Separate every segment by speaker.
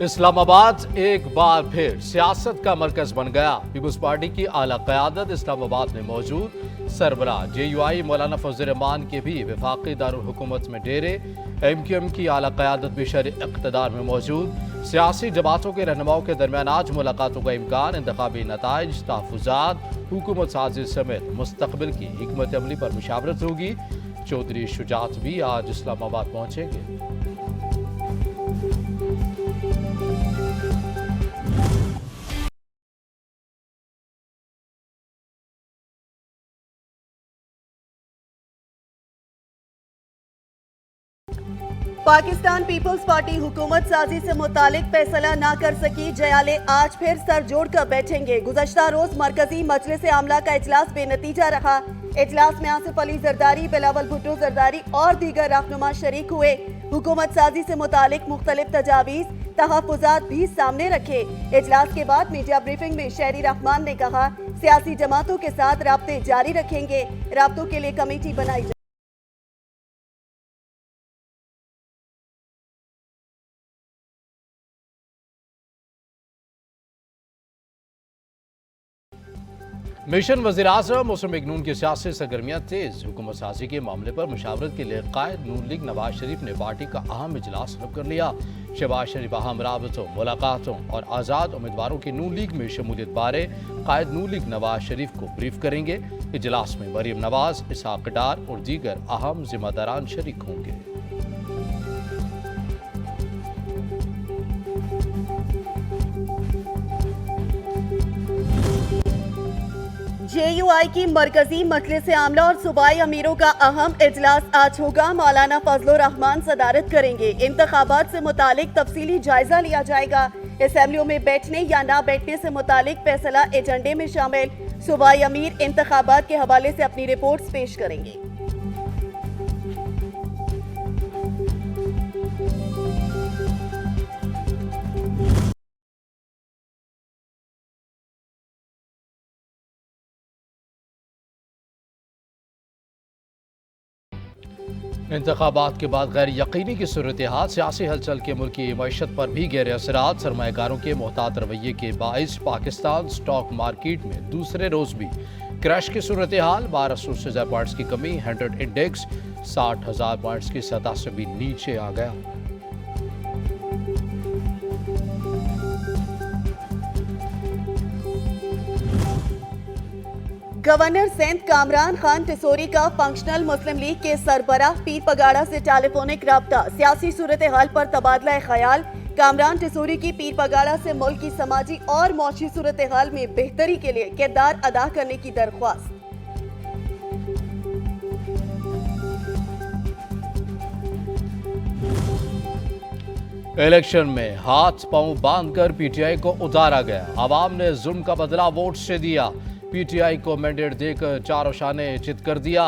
Speaker 1: इस्लामाबाद एक बार फिर सियासत का मरकज बन गया। पीपुल्स पार्टी की आला क़यादत इस्लामाबाद में मौजूद। सरबराह JUI मौलाना फजल रहमान के भी वफाकी दारुल हुकूमत में डेरे। MQM की आला क़यादत भी शर इक़्तिदार में मौजूद। सियासी जमातों के रहनुमाओं के दरमियान आज मुलाकातों का इम्कान। इंतखाबी नताइज, तहफ़्फ़ुज़ात, हुकूमत साजी समेत मुस्तक़बिल की हिकमत अमली पर मुशावरत होगी। चौधरी शुजात भी आज इस्लामाबाद पहुँचेंगे।
Speaker 2: पाकिस्तान पीपल्स पार्टी हुकूमत साजी से मुतालिक फैसला ना कर सकी। जयाले आज फिर सर जोड़कर बैठेंगे। गुज़श्ता रोज मरकजी मजलिस आमला का इजलास बेनतीजा रहा। इजलास में आसिफ अली जरदारी, बिलावल भुट्टो जरदारी और दीगर रहनुमा शरीक हुए। हुकूमत साजी से मुतालिक मुख्तलिफ तजावीज़, तहफ़्फ़ुज़ात भी सामने रखे। इजलास के बाद मीडिया ब्रीफिंग में शहरी रहमान ने कहा, सियासी जमातों के साथ राब्ते जारी रखेंगे। राब्तों के लिए कमेटी बनाई।
Speaker 1: मिशन वज़ीर-ए-आज़म मुस्लिम लीग नून की सियासी सरगर्मियाँ तेज। हुकूमत साजी के मामले पर मुशावरत के लिए कायद नून लीग नवाज शरीफ ने पार्टी का अहम इजलास तलब कर लिया। शहबाज शरीफ अहम राबतों, मुलाकातों और आज़ाद उम्मीदवारों की नून लीग में शमूलियत बारे कायद नून लीग नवाज शरीफ को ब्रीफ करेंगे। इजलास में मरीम नवाज, इसहाक डार और दीगर अहम जिम्मेदारान शरीक होंगे।
Speaker 2: JUI की मरकजी मजलिस आमला और सूबाई अमीरों का अहम इजलास आज होगा। मौलाना फजल रहमान सदारत करेंगे। इंतखाबात से मुतालिक तफसीली जायजा लिया जाएगा। असेंबलियों में बैठने या ना बैठने से मुतालिक फैसला एजेंडे में शामिल। सूबाई अमीर इंतखाबात के हवाले से अपनी रिपोर्ट्स पेश करेंगे।
Speaker 1: इंतखाबात के बाद गैर यकीनी की सूरत हाल, सियासी हलचल के मुल्की मईशत पर भी गहरे असरात। सरमायाकारों के मोहतात रवैये के बाइस पाकिस्तान स्टॉक मार्केट में दूसरे रोज भी क्रैश की सूरत हाल। 1200 से ज्यादा पॉइंट्स की कमी। 100 इंडेक्स 60,000 पॉइंट्स की सतह से भी नीचे आ गया।
Speaker 2: गवर्नर सिंध कामरान खान टिसोरी का फंक्शनल मुस्लिम लीग के सरबराह पीर पगाड़ा से टेलीफोनिक राब्ता। सियासी सूरत हाल पर तबादला ख्याल। कामरान टिसोरी की पीर पगाड़ा से मुल्क की समाजी और मौशी सूरत हाल में बेहतरी के लिए किरदार अदा करने की दरख्वास्त।
Speaker 1: इलेक्शन में हाथ पांव बांधकर PTI को उतारा गया। आवाम ने जुल्म का बदला वोट से दिया। PTI को मैंडेट देकर चारों शाने चित कर दिया।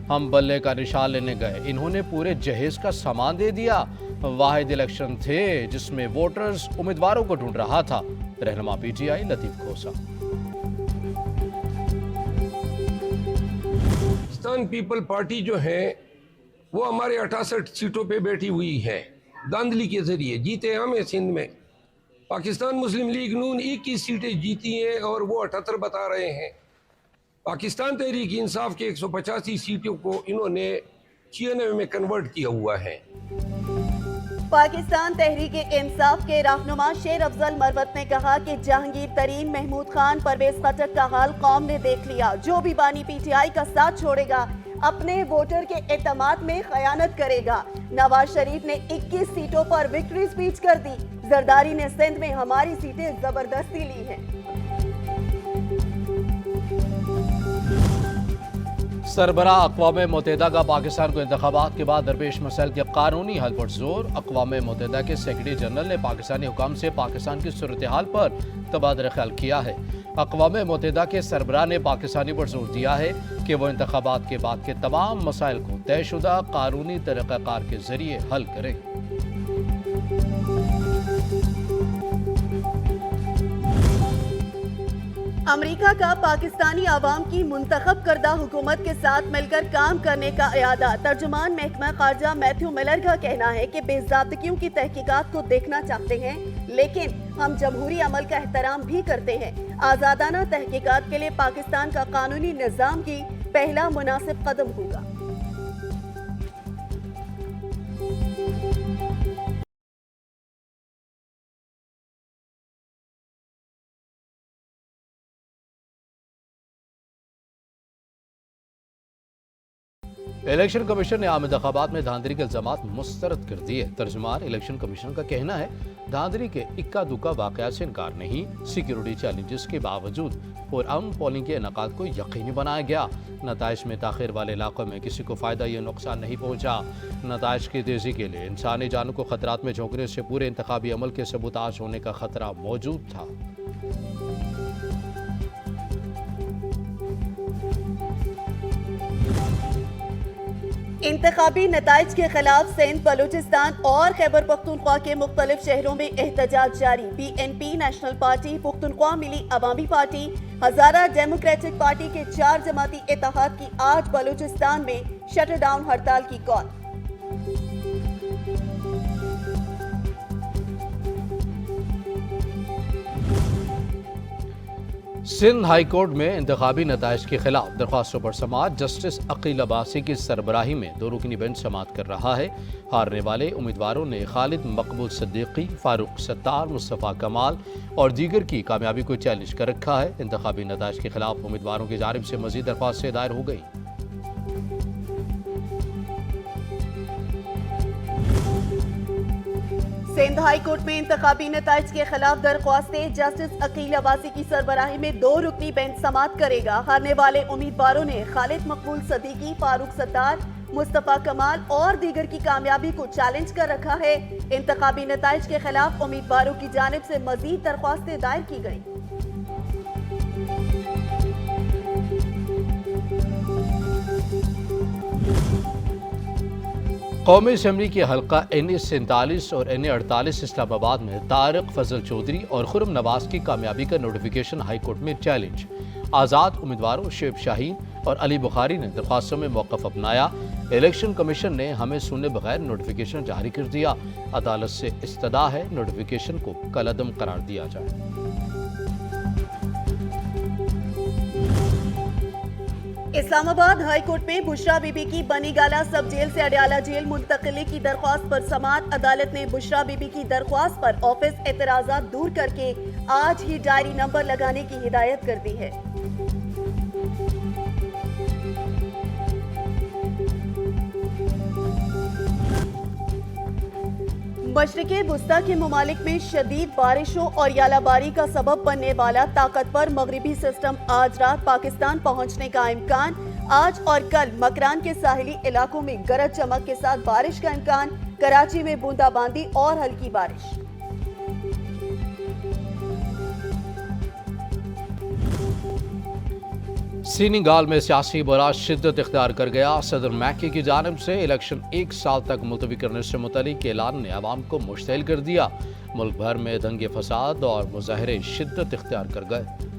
Speaker 1: हम बल्ले का निशान लेने गए, इन्होंने पूरे जहेज का सामान दे दिया। वाहिद इलेक्शन थे जिसमें वोटर्स उम्मीदवारों को ढूंढ रहा था। रहनुमा PTI लतीफ खोसा।
Speaker 3: पाकिस्तान पीपल पार्टी जो है वो हमारे 68 सीटों पे बैठी हुई है। धांधली के जरिए जीते हम हैं सिंध में। पाकिस्तान मुस्लिम लीग नून 21 सीटें जीती हैं और वो 78 बता रहे हैं। पाकिस्तान तहरीक इंसाफ के 185 सीटों को इन्होंने 96 में कन्वर्ट किया हुआ है।
Speaker 2: पाकिस्तान तहरीक इंसाफ के रहनुमा शेर अफजल मरवत ने कहा कि जहांगीर तरीन, महमूद खान, परवेज खटक का हाल कौम ने देख लिया। जो भी बानी PTI का साथ छोड़ेगा अपने वोटर के एतमाद में खयानत करेगा। नवाज शरीफ ने 21 सीटों पर विक्ट्री स्पीच कर दी। जरदारी ने सिंध में हमारी सीटें जबरदस्ती ली हैं।
Speaker 1: सरबराह अक़वाम मुत्तहिदा का पाकिस्तान को इंतखाबात के बाद दरपेश मसाइल के कानूनी हल पर जोर। अक़वाम मुत्तहिदा के सेक्रेटरी जनरल ने पाकिस्तानी हुकाम से पाकिस्तान की सूरत हाल पर तबादला ख्याल किया है। अक़वाम मुत्तहिदा के सरबराह ने पाकिस्तानी पर जोर दिया है कि वो इंतखाबात के बाद के तमाम मसाइल को तयशुदा कानूनी तरीक़ाकार के जरिए हल करें।
Speaker 2: अमेरिका का पाकिस्तानी आवाम की मुंतखब करदा हुकूमत के साथ मिलकर काम करने का इरादा। तर्जुमान महकमा खारजा मैथ्यू मिलर का कहना है कि बेज़ाब्तगियों की तहकीकात को देखना चाहते हैं, लेकिन हम जमहूरी अमल का एहतराम भी करते हैं। आज़ादाना तहकीकात के लिए पाकिस्तान का कानूनी निज़ाम की पहला मुनासिब कदम होगा।
Speaker 1: इलेक्शन कमीशन ने आम इंतखाबात में धांधली के इल्जामात मुस्तरद कर दिए। तर्जुमान इलेक्शन कमीशन का कहना है धांधली के इक्का दुक्का वाकयात से इनकार नहीं, सिक्योरिटी चैलेंजेस के बावजूद पुरअमन पोलिंग के इनेकाद को यकीनी बनाया गया। नताइज में ताखिर वाले इलाकों में किसी को फायदा या नुकसान नहीं पहुंचा। नताइज की तेजी के लिए इंसानी जानों को खतरात में झोंकने से पूरे इंतखाबी अमल के सबूताज होने का खतरा मौजूद था।
Speaker 2: इंतखाबी नताइज के खिलाफ सिंध, बलूचिस्तान और खैबर पख्तूनख्वा के मुख्तलिफ शहरों में एहतजाज जारी। PNP नेशनल पार्टी, पुख्तूनख्वा मिली अवामी पार्टी, हजारा डेमोक्रेटिक पार्टी के 4 जमाती इत्तेहाद की आज बलूचिस्तान में शटडाउन हड़ताल की कॉल।
Speaker 1: सिंध हाई कोर्ट में इंतखाबी नताइज के खिलाफ दरख्वास्तों पर समाअत जस्टिस अकील अब्बासी की सरबराही में 2 रुकनी बेंच समाअत कर रहा है। हारने वाले उम्मीदवारों ने खालिद मकबूल सिद्दीकी, फारूक सत्तार, मुस्तफ़ा कमाल और दीगर की कामयाबी को चैलेंज कर रखा है। इंतखाबी नताइज के खिलाफ उम्मीदवारों की जानिब से मजीद दरख्वास्तें दायर हो गई।
Speaker 2: सिंध हाई कोर्ट में इंतखाबी नताइज के खिलाफ दरख्वास्तें जस्टिस अकील अब्बासी की सरबराही में 2 रुकनी बेंच समाअत करेगा। हारने वाले उम्मीदवारों ने खालिद मकबूल सिद्दीकी, फारूक सत्तार, मुस्तफ़ा कमाल और दीगर की कामयाबी को चैलेंज कर रखा है। इंतखाबी नताइज के खिलाफ उम्मीदवारों की जानिब से मजीद दरख्वास्तें दायर की गई।
Speaker 1: कौमी असम्बली के हल्का NA-47 और NA-48 इस्लामाबाद में तारिक फजल चौधरी और खुर्रम नवाज की कामयाबी का नोटिफिकेशन हाई कोर्ट में चैलेंज। आज़ाद उम्मीदवारों शेब शाहीन और अली बुखारी ने दरख्वास्तों में मौक़िफ़ अपनाया। इलेक्शन कमीशन ने हमें सुने बगैर नोटिफिकेशन जारी कर दिया। अदालत से इस्तदा है नोटिफिकेशन को कलअदम करार दिया जाए।
Speaker 2: इस्लामाबाद हाई कोर्ट में बुशरा बीबी की बनीगाला सब जेल से अडयाला जेल मुंतकिली की दरख्वास्त पर समाअत। अदालत ने बुशरा बीबी की दरख्वास्त पर ऑफिस एतराज़ात दूर करके आज ही डायरी नंबर लगाने की हिदायत कर दी है। मशरिक़े वुस्ता के ममालिक में शदीद बारिशों और यालाबारी का सबब बनने वाला ताकतवर मगरिबी सिस्टम आज रात पाकिस्तान पहुंचने का इम्कान। आज और कल मकरान के साहिली इलाकों में गरज चमक के साथ बारिश का इम्कान। कराची में बूंदाबांदी और हल्की बारिश।
Speaker 1: सीनेगाल में सियासी बहरान शिद्दत इख्तियार कर गया। सदर मैकी की जानिब से इलेक्शन 1 साल तक मुलतवी करने से मुतल्लिक ऐलान ने अवाम को मुश्तइल कर दिया। मुल्क भर में दंगे फसाद और मुजाहरे शिद्दत इख्तियार कर गए।